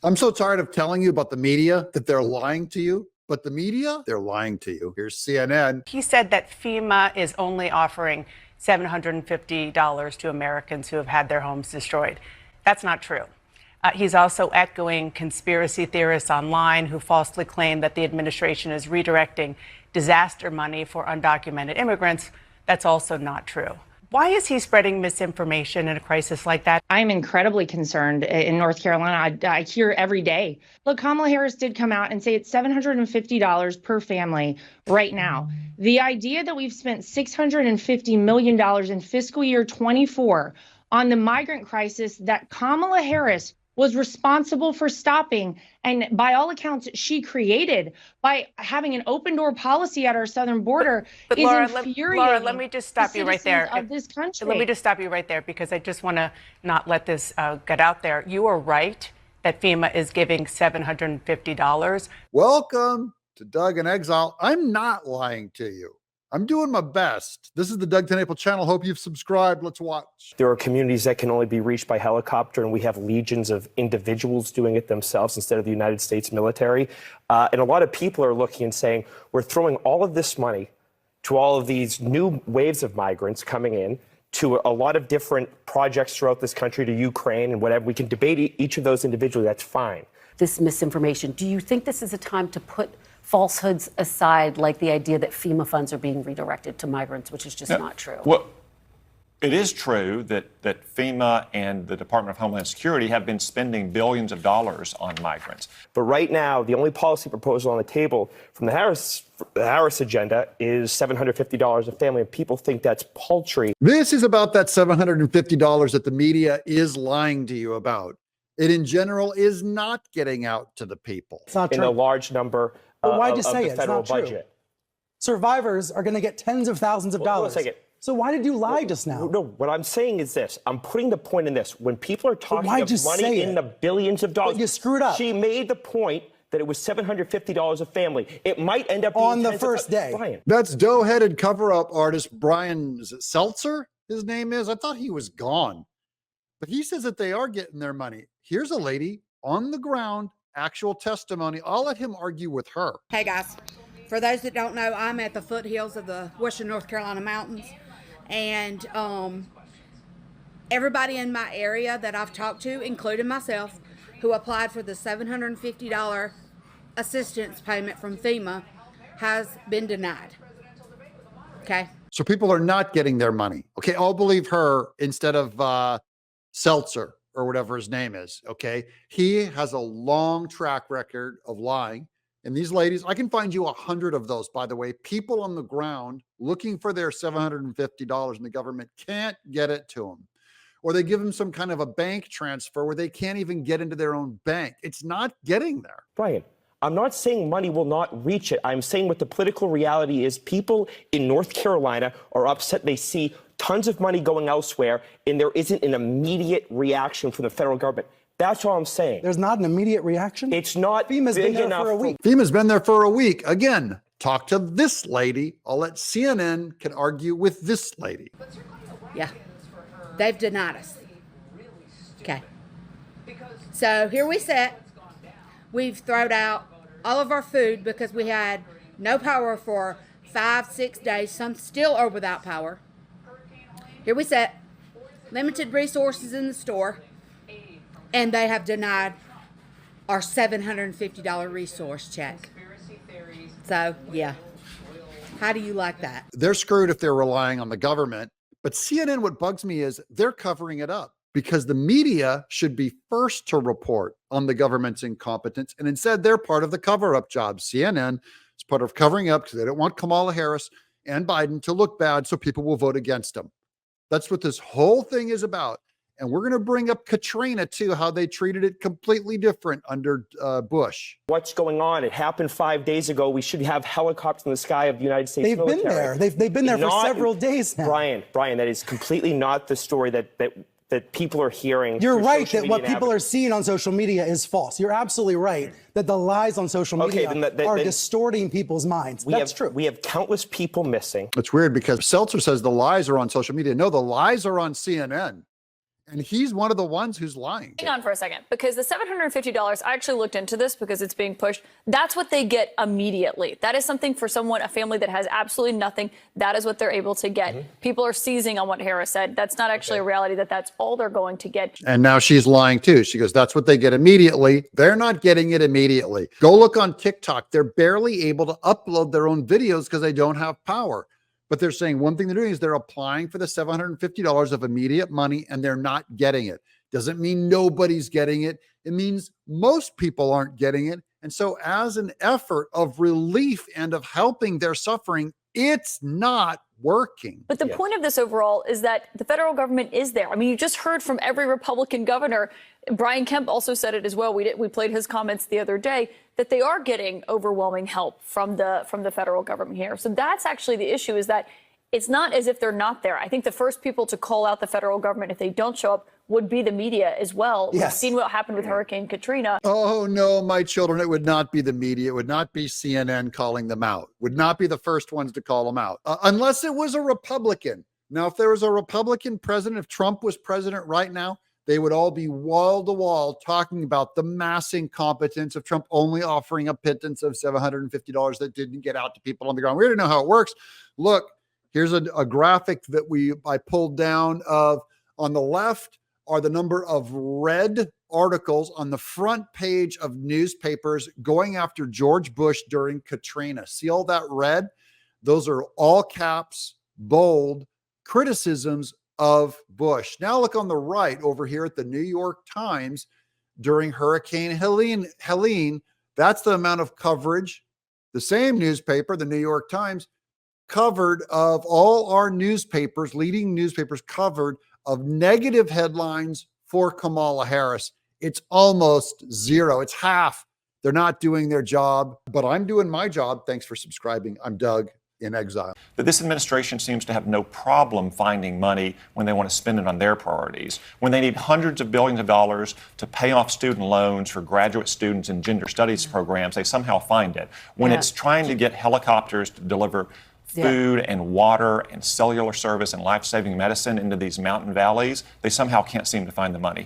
I'm so tired of telling you about the media that they're lying to you. But the media, they're lying to you. Here's CNN. He said that FEMA is only offering $750 to Americans who have had their homes destroyed. That's not true. He's also echoing conspiracy theorists online who falsely claim that the administration is redirecting disaster money for undocumented immigrants. That's also not true. Why is he spreading misinformation in a crisis like that? I'm incredibly concerned in North Carolina. I hear every day. Look, Kamala Harris did come out and say it's $750 per family right now. The idea that we've spent $650 million in fiscal year 24 on the migrant crisis that Kamala Harris was responsible for stopping, and by all accounts, she created by having an open door policy at our southern border, but is Laura, infuriating. Laura, let me just stop you right there. Of this country. Let me just stop you right there because I just want to not let this get out there. You are right that FEMA is giving $750. Welcome to Doug in Exile. I'm not lying to you. I'm doing my best. This is the Doug 10 April channel. Hope you've subscribed. Let's watch. There are communities that can only be reached by helicopter, and we have legions of individuals doing it themselves instead of the United States military. And a lot of people are looking and saying, we're throwing all of this money to all of these new waves of migrants coming in, to a lot of different projects throughout this country, to Ukraine and whatever. We can debate each of those individually. That's fine. This misinformation, do you think this is a time to put falsehoods aside, like the idea that FEMA funds are being redirected to migrants, which is just not true? Well, it is true that FEMA and the Department of Homeland Security have been spending billions of dollars on migrants. But right now, the only policy proposal on the table from the Harris agenda is $750 a family, and people think that's paltry. This is about that $750 that the media is lying to you about. It, in general, is not getting out to the people. It's not in true. A large number But why'd you of say the it? federal It's not budget. true. Survivors are going to get tens of thousands of dollars. Hold on a second. So why did you lie just now? No, what I'm saying is this. I'm putting the point in this. When people are talking why'd you of money say in it? the billions of dollars, But you screwed up. She made the point that it was $750 a family. It might end up being on the first day. Brian. That's dough-headed cover-up artist Brian, is it Seltzer? His name is? I thought he was gone. But he says that they are getting their money. Here's a lady on the ground, actual testimony. I'll let him argue with her. Hey guys, for those that don't know, I'm at the foothills of the Western North Carolina mountains, and everybody in my area that I've talked to, including myself, who applied for the $750 assistance payment from FEMA, has been denied. Okay. So people are not getting their money. Okay, I'll believe her instead of Seltzer or whatever his name is. Okay, he has a long track record of lying. And these ladies, I can find you 100 of those, by the way, people on the ground looking for their $750 and the government can't get it to them. Or they give them some kind of a bank transfer where they can't even get into their own bank. It's not getting there. Brian, I'm not saying money will not reach it. I'm saying what the political reality is. People in North Carolina are upset. They see tons of money going elsewhere, and there isn't an immediate reaction from the federal government. That's all I'm saying. There's not an immediate reaction? It's not FEMA's big been there enough for a week. FEMA's been there for a week. Again, talk to this lady. I'll let CNN can argue with this lady. Yeah, they've denied us. Okay. So here we sit. We've thrown out all of our food because we had no power for 5-6 days. Some still are without power. Here we sit. Limited resources in the store. And they have denied our $750 resource check. So, yeah. How do you like that? They're screwed if they're relying on the government. But CNN, what bugs me is they're covering it up because the media should be first to report on the government's incompetence. And instead, they're part of the cover-up job. CNN is part of covering up because they don't want Kamala Harris and Biden to look bad so people will vote against them. That's what this whole thing is about. And we're going to bring up Katrina, too, how they treated it completely different under Bush. What's going on? It happened 5 days ago. We should have helicopters in the sky of the United States They've military. been there. They've been there for several days now. Brian, that is completely not the story that people are hearing. You're right that what people are seeing on social media is false. You're absolutely right that the lies on social media are distorting people's minds. That's true. We have countless people missing. It's weird because Seltzer says the lies are on social media. No, the lies are on CNN. And he's one of the ones who's lying. Hang on for a second, because the $750, I actually looked into this because it's being pushed. That's what they get immediately. That is something for someone, a family that has absolutely nothing. That is what they're able to get. People are seizing on what Harris said. That's not actually a reality that that's all they're going to get. And now she's lying too. She goes, that's what they get immediately. They're not getting it immediately. Go look on TikTok. They're barely able to upload their own videos because they don't have power. But they're saying one thing they're doing is they're applying for the $750 of immediate money and they're not getting it. Doesn't mean nobody's getting it. It means most people aren't getting it. And so as an effort of relief and of helping their suffering, it's not working. But the point of this overall is that the federal government is there. I mean, you just heard from every Republican governor. Brian Kemp also said it as well. We played his comments the other day that they are getting overwhelming help from the federal government here. So that's actually the issue, is that it's not as if they're not there. I think the first people to call out the federal government if they don't show up would be the media as well. Yes. We've seen what happened with Hurricane Katrina. Oh, no, my children, it would not be the media. It would not be CNN calling them out. Would not be the first ones to call them out, unless it was a Republican. Now, if there was a Republican president, if Trump was president right now, they would all be wall to wall talking about the mass incompetence of Trump only offering a pittance of $750 that didn't get out to people on the ground. We already know how it works. Look, here's a graphic that I pulled down of, on the left are the number of red articles on the front page of newspapers going after George Bush during Katrina. See all that red? Those are all caps, bold criticisms of Bush. Now look on the right over here at the New York Times during Hurricane Helene. That's the amount of coverage. The same newspaper, the New York Times, covered of all our newspapers, leading newspapers covered of negative headlines for Kamala Harris. It's almost zero. It's half. They're not doing their job, but I'm doing my job. Thanks for subscribing. I'm Doug in exile. That this administration seems to have no problem finding money when they want to spend it on their priorities. When they need hundreds of billions of dollars to pay off student loans for graduate students in gender studies programs, they somehow find it. When it's trying to get helicopters to deliver food and water and cellular service and life-saving medicine into these mountain valleys, they somehow can't seem to find the money.